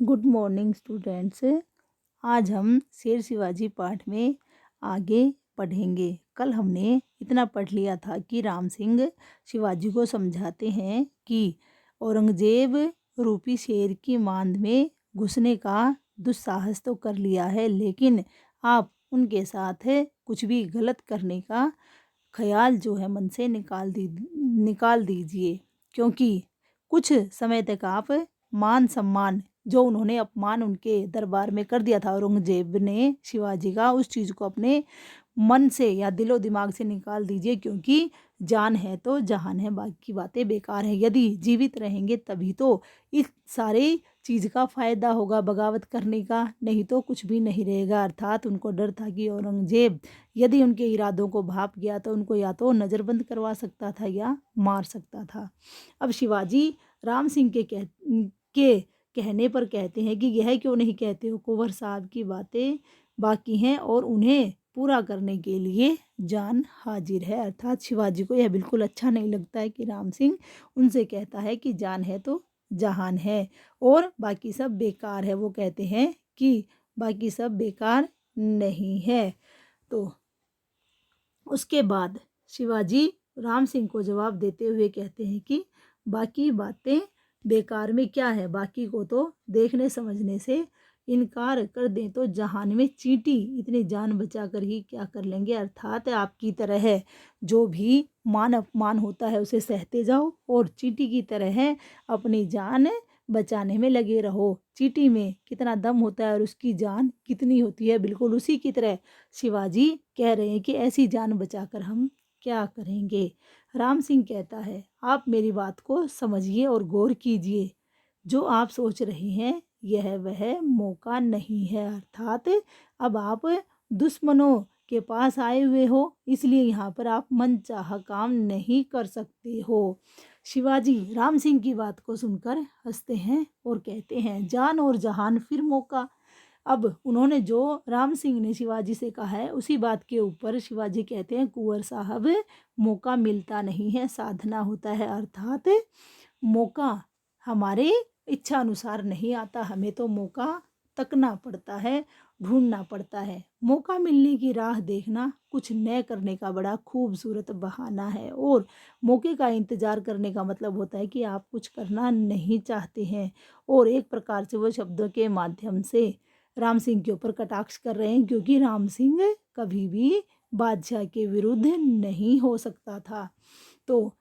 Good morning students. आज हम शेर शिवाजी पाठ में आगे पढ़ेंगे। कल हमने इतना पढ़ लिया था कि राम सिंह शिवाजी को समझाते हैं कि औरंगजेब रूपी शेर की मांद में घुसने का दुस्साहस तो कर लिया है, लेकिन आप उनके साथ कुछ भी गलत करने का ख्याल जो है मन से निकाल दीजिए, क्योंकि कुछ समय तक आप मान सम्मान जो उन्होंने अपमान उनके दरबार में कर दिया था औरंगजेब ने शिवाजी का, उस चीज़ को अपने मन से या दिलो दिमाग से निकाल दीजिए, क्योंकि जान है तो जहान है, बाकी बातें बेकार हैं। यदि जीवित रहेंगे तभी तो इस सारे चीज़ का फ़ायदा होगा बगावत करने का, नहीं तो कुछ भी नहीं रहेगा। अर्थात उनको डर था कि औरंगजेब यदि उनके इरादों को भाप गया तो उनको या तो नज़रबंद करवा सकता था या मार सकता था। अब शिवाजी राम सिंह के कहने पर कहते हैं कि यह क्यों नहीं कहते हो, कुंवर साहब की बातें बाकी हैं और उन्हें पूरा करने के लिए जान हाजिर है। अर्थात शिवाजी को यह बिल्कुल अच्छा नहीं लगता है कि राम सिंह उनसे कहता है कि जान है तो जहान है और बाकी सब बेकार है। वो कहते हैं कि बाकी सब बेकार नहीं है। तो उसके बाद शिवाजी राम सिंह को जवाब देते हुए कहते हैं कि बाकी बातें बेकार में क्या है, बाकी को तो देखने समझने से इनकार कर दें तो जहान में चींटी इतनी जान बचा कर ही क्या कर लेंगे। अर्थात आपकी तरह है, जो भी मान अपमान होता है उसे सहते जाओ और चींटी की तरह है अपनी जान बचाने में लगे रहो। चींटी में कितना दम होता है और उसकी जान कितनी होती है, बिल्कुल उसी की तरह शिवाजी कह रहे हैं कि ऐसी जान बचाकर हम क्या करेंगे। राम सिंह कहता है आप मेरी बात को समझिए और गौर कीजिए, जो आप सोच रहे हैं यह वह मौका नहीं है। अर्थात अब आप दुश्मनों के पास आए हुए हो, इसलिए यहाँ पर आप मनचाहा काम नहीं कर सकते हो। शिवाजी राम सिंह की बात को सुनकर हंसते हैं और कहते हैं जान और जहान फिर मौका। अब उन्होंने जो राम सिंह ने शिवाजी से कहा है उसी बात के ऊपर शिवाजी कहते हैं कुंवर साहब मौका मिलता नहीं है, साधना होता है। अर्थात मौका हमारे इच्छा अनुसार नहीं आता, हमें तो मौका तकना पड़ता है, ढूंढना पड़ता है। मौका मिलने की राह देखना कुछ नए करने का बड़ा खूबसूरत बहाना है और मौके का इंतज़ार करने का मतलब होता है कि आप कुछ करना नहीं चाहते हैं। और एक प्रकार से वो शब्दों के माध्यम से राम सिंह के ऊपर कटाक्ष कर रहे हैं, क्योंकि राम सिंह कभी भी बादशाह के विरुद्ध नहीं हो सकता था। तो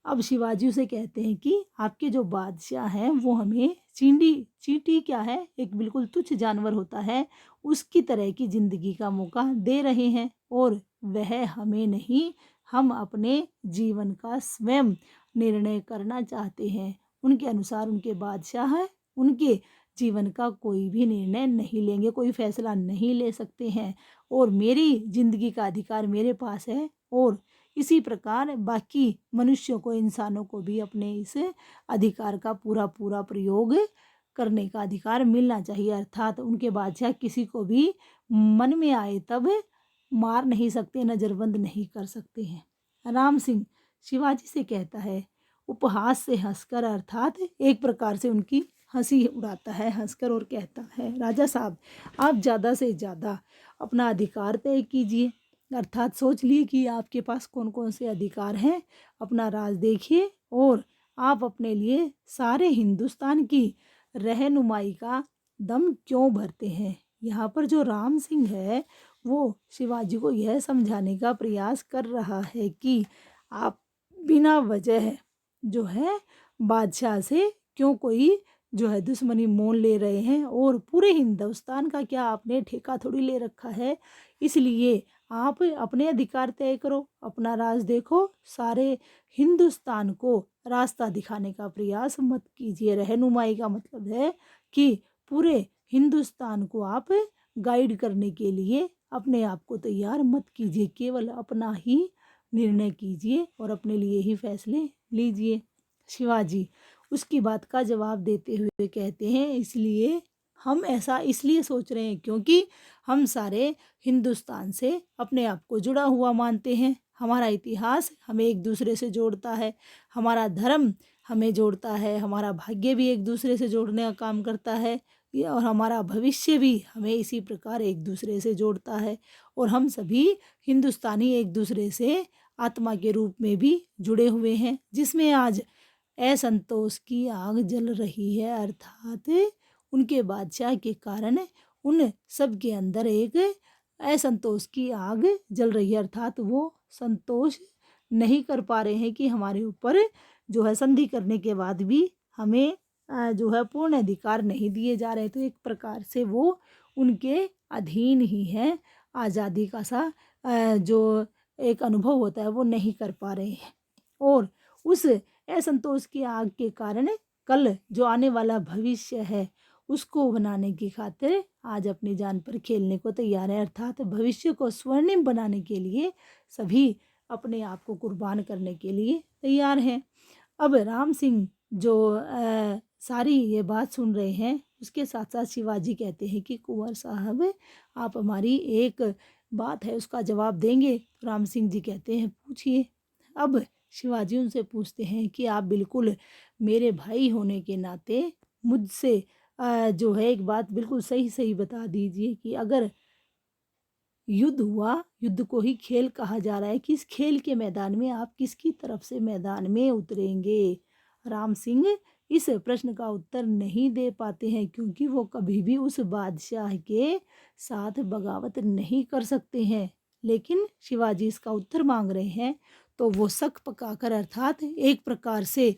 अब शिवाजी उसे कहते हैं कि आपके जो बादशाह हैं वो हमें चींटी क्या है, एक बिल्कुल तुच्छ जानवर होता है, उसकी तरह की ज़िंदगी का मौका दे रहे हैं और वह हमें नहीं, हम अपने जीवन का स्वयं निर्णय करना चाहते हैं। उनके अनुसार उनके बादशाह हैं, उनके जीवन का कोई भी निर्णय नहीं लेंगे, कोई फैसला नहीं ले सकते हैं और मेरी ज़िंदगी का अधिकार मेरे पास है। और इसी प्रकार बाकी मनुष्यों को, इंसानों को भी अपने इस अधिकार का पूरा पूरा प्रयोग करने का अधिकार मिलना चाहिए। अर्थात उनके बादशाह किसी को भी मन में आए तब मार नहीं सकते, नज़रबंद नहीं कर सकते हैं। राम सिंह शिवाजी से कहता है उपहास से हंसकर, अर्थात एक प्रकार से उनकी हंसी उड़ाता है हंसकर और कहता है राजा साहब आप ज़्यादा से ज़्यादा अपना अधिकार तय कीजिए। अर्थात सोच लिए कि आपके पास कौन कौन से अधिकार हैं, अपना राज देखिए और आप अपने लिए सारे हिंदुस्तान की रहनुमाई का दम क्यों भरते हैं। यहाँ पर जो राम सिंह है वो शिवाजी को यह समझाने का प्रयास कर रहा है कि आप बिना वजह जो है बादशाह से क्यों कोई जो है दुश्मनी मोल ले रहे हैं, और पूरे हिंदुस्तान का क्या आपने ठेका थोड़ी ले रखा है। इसलिए आप अपने अधिकार तय करो, अपना राज देखो, सारे हिंदुस्तान को रास्ता दिखाने का प्रयास मत कीजिए। रहनुमाई का मतलब है कि पूरे हिंदुस्तान को आप गाइड करने के लिए अपने आप को तैयार मत कीजिए, केवल अपना ही निर्णय कीजिए और अपने लिए ही फैसले लीजिए। शिवाजी उसकी बात का जवाब देते हुए कहते हैं इसलिए हम ऐसा इसलिए सोच रहे हैं क्योंकि हम सारे हिंदुस्तान से अपने आप को जुड़ा हुआ मानते हैं। हमारा इतिहास हमें एक दूसरे से जोड़ता है, हमारा धर्म हमें जोड़ता है, हमारा भाग्य भी एक दूसरे से जोड़ने का काम करता है और हमारा भविष्य भी हमें इसी प्रकार एक दूसरे से जोड़ता है। और हम सभी हिंदुस्तानी एक दूसरे से आत्मा के रूप में भी जुड़े हुए हैं, जिसमें आज असंतोष की आग जल रही है, अर्थात उनके बादशाह के कारण उन सब के अंदर एक असंतोष की आग जल रही है, अर्थात वो संतोष नहीं कर पा रहे हैं कि हमारे ऊपर जो है संधि करने के बाद भी हमें जो है पूर्ण अधिकार नहीं दिए जा रहे। तो एक प्रकार से वो उनके अधीन ही है, आज़ादी का सा जो एक अनुभव होता है वो नहीं कर पा रहे हैं। और उस असंतोष की आग के कारण कल जो आने वाला भविष्य है उसको बनाने की खातिर आज अपनी जान पर खेलने को तैयार है, अर्थात भविष्य को स्वर्णिम बनाने के लिए सभी अपने आप को कुर्बान करने के लिए तैयार हैं। अब राम सिंह जो सारी ये बात सुन रहे हैं, उसके साथ साथ शिवाजी कहते हैं कि कुंवर साहब आप हमारी एक बात है उसका जवाब देंगे। तो राम सिंह जी कहते हैं पूछिए। अब शिवाजी उनसे पूछते हैं कि आप बिल्कुल मेरे भाई होने के नाते मुझसे जो है एक बात बिल्कुल सही सही बता दीजिए कि अगर युद्ध हुआ, युद्ध को ही खेल कहा जा रहा है, किस खेल के मैदान में आप किसकी तरफ से मैदान में उतरेंगे? राम सिंह इस प्रश्न का उत्तर नहीं दे पाते हैं, क्योंकि वो कभी भी उस बादशाह के साथ बगावत नहीं कर सकते हैं। लेकिन शिवाजी इसका उत्तर मांग रहे हैं तो वो शक पकाकर, अर्थात एक प्रकार से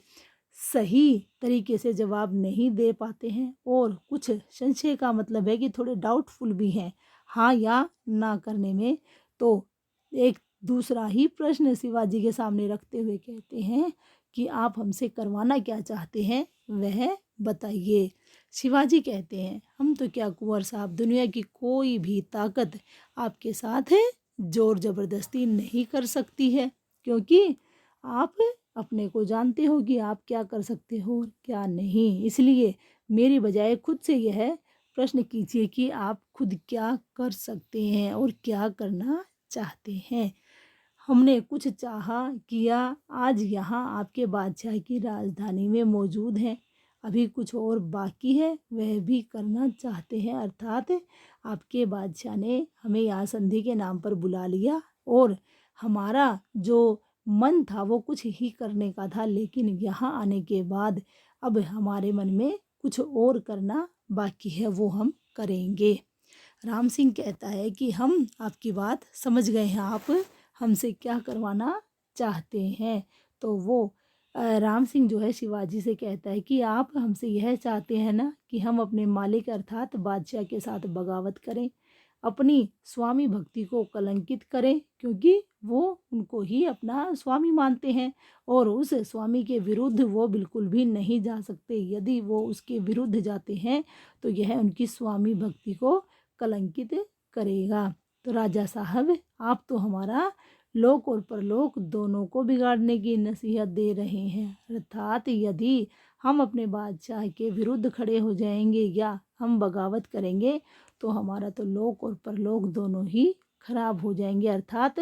सही तरीके से जवाब नहीं दे पाते हैं, और कुछ संशय का मतलब है कि थोड़े डाउटफुल भी हैं हाँ या ना करने में। तो एक दूसरा ही प्रश्न शिवाजी के सामने रखते हुए कहते हैं कि आप हमसे करवाना क्या चाहते हैं वह बताइए। शिवाजी कहते हैं हम तो क्या कुंवर साहब, दुनिया की कोई भी ताकत आपके साथ है जोर ज़बरदस्ती नहीं कर सकती है, क्योंकि आप अपने को जानते हो कि आप क्या कर सकते हो और क्या नहीं। इसलिए मेरी बजाय खुद से यह प्रश्न कीजिए कि आप खुद क्या कर सकते हैं और क्या करना चाहते हैं। हमने कुछ चाहा किया, आज यहाँ आपके बादशाह की राजधानी में मौजूद हैं, अभी कुछ और बाकी है वह भी करना चाहते हैं, अर्थात आपके बादशाह ने हमें यहाँ संधि के नाम पर बुला लिया और हमारा जो मन था वो कुछ ही करने का था, लेकिन यहाँ आने के बाद अब हमारे मन में कुछ और करना बाकी है, वो हम करेंगे। राम सिंह कहता है कि हम आपकी बात समझ गए हैं, आप हमसे क्या करवाना चाहते हैं। तो वो राम सिंह जो है शिवाजी से कहता है कि आप हमसे यह चाहते हैं ना कि हम अपने मालिक अर्थात बादशाह के साथ बगावत करें, अपनी स्वामी भक्ति को कलंकित करें, क्योंकि वो उनको ही अपना स्वामी मानते हैं और उस स्वामी के विरुद्ध वो बिल्कुल भी नहीं जा सकते। यदि वो उसके विरुद्ध जाते हैं तो यह उनकी स्वामी भक्ति को कलंकित करेगा। तो राजा साहब आप तो हमारा लोक और परलोक दोनों को बिगाड़ने की नसीहत दे रहे हैं, अर्थात यदि हम अपने बादशाह के विरुद्ध खड़े हो जाएंगे या हम बगावत करेंगे तो हमारा तो लोक और परलोक दोनों ही खराब हो जाएंगे, अर्थात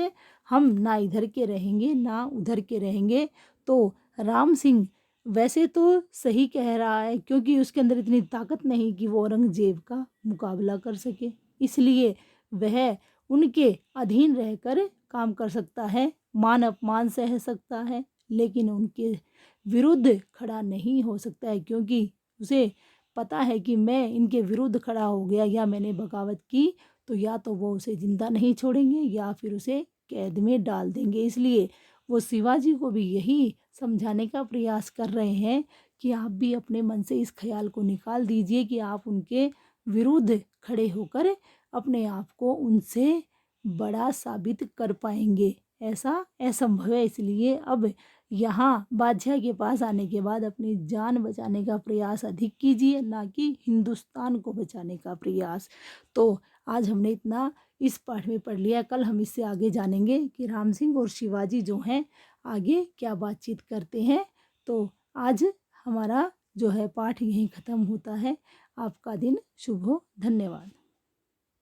हम ना इधर के रहेंगे ना उधर के रहेंगे। तो राम सिंह वैसे तो सही कह रहा है, क्योंकि उसके अंदर इतनी ताकत नहीं कि वो औरंगजेब का मुकाबला कर सके, इसलिए वह उनके अधीन रहकर काम कर सकता है, मान अपमान सह सकता है, लेकिन उनके विरुद्ध खड़ा नहीं हो सकता है, क्योंकि उसे पता है कि मैं इनके विरुद्ध खड़ा हो गया या मैंने बगावत की तो या तो वो उसे ज़िंदा नहीं छोड़ेंगे या फिर उसे कैद में डाल देंगे। इसलिए वो शिवाजी को भी यही समझाने का प्रयास कर रहे हैं कि आप भी अपने मन से इस ख्याल को निकाल दीजिए कि आप उनके विरुद्ध खड़े होकर अपने आप को उनसे बड़ा साबित कर पाएंगे। ऐसा असंभव है, इसलिए अब यहाँ बादशाह के पास आने के बाद अपनी जान बचाने का प्रयास अधिक कीजिए, ना कि हिंदुस्तान को बचाने का प्रयास। तो आज हमने इतना इस पाठ में पढ़ लिया, कल हम इससे आगे जानेंगे कि राम सिंह और शिवाजी जो हैं आगे क्या बातचीत करते हैं। तो आज हमारा जो है पाठ यहीं ख़त्म होता है। आपका दिन शुभ हो। धन्यवाद।